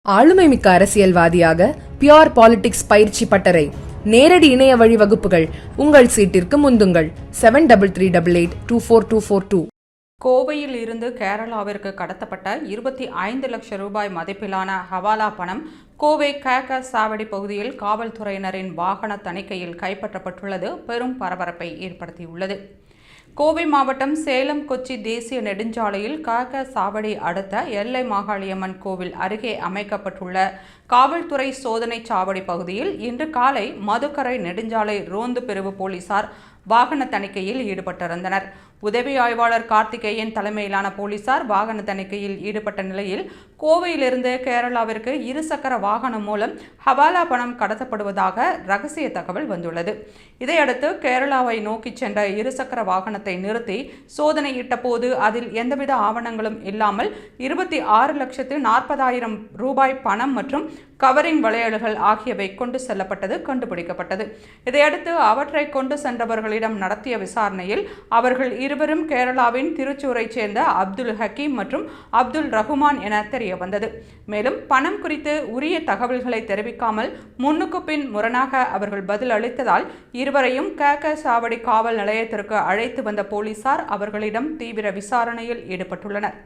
ஆளுமைமிக்க அரசியல்வாதியாக pure politics பயிற்சி பட்டறை நேரடி இணைய வழி வகுப்புகள் உங்கள் சீட்டிற்கு முந்துங்கள் 7338824242. கோவையில் இருந்து கேரளாவிற்கு கடத்தப்பட்ட 25 லட்சம் ரூபாய் மதிப்பிலான ஹவாலா பணம் கோவை கேக சாவடி பகுதியில் காவல்துறையினரின் வாகன தணிக்கையில் கைப்பற்றப்பட்டுள்ளது பெரும் பரபரப்பை ஏற்படுத்தியுள்ளது. கோவை மாவட்டம் சேலம் கொச்சி தேசிய நெடுஞ்சாலையில் கேக சாவடி அடுத்த எல்லை மாகாளியம்மன் கோவில் அருகே அமைக்கப்பட்டுள்ள காவல்துறை சோதனை சாவடி பகுதியில் இன்று காலை மதுக்கரை நெடுஞ்சாலை ரோந்து பிரிவு போலீசார் வாகன தணிக்கையில் ஈடுபட்டிருந்தனர். உதவி ஆய்வாளர் கார்த்திகேயன் தலைமையிலான போலீசார் வாகன தணிக்கையில் ஈடுபட்ட நிலையில் கோவையிலிருந்து கேரளாவிற்கு இருசக்கர வாகனம் மூலம் ஹவாலா பணம் கடத்தப்படுவதாக ரகசிய தகவல் வந்துள்ளது. இதையடுத்து கேரளாவை நோக்கி சென்ற இருசக்கர வாகனத்தை நிறுத்தி சோதனையிட்ட போது அதில் எந்தவித ஆவணங்களும் இல்லாமல் 26,40,000 ரூபாய் பணம் மற்றும் கவரிங் வளையல்கள் ஆகியவை கொண்டு செல்லப்பட்டது கண்டுபிடிக்கப்பட்டது. இதையடுத்து அவற்றை கொண்டு சென்றவர்களிடம் நடத்திய விசாரணையில் அவர்கள் இருவரும் கேரளாவின் திருச்சூரைச் சேர்ந்த அப்துல் ஹக்கீம் மற்றும் அப்துல் ரஹ்மான் என தெரிய வந்தது. மேலும் பணம் குறித்து உரிய தகவல்களை தெரிவிக்காமல் முன்னுக்கு பின் முரணாக அவர்கள் பதில் அளித்ததால் இருவரையும் கேக சாவடி காவல் நிலையத்திற்கு அழைத்து வந்த போலீசார் அவர்களிடம் தீவிர விசாரணையில் ஈடுபட்டுள்ளனர்.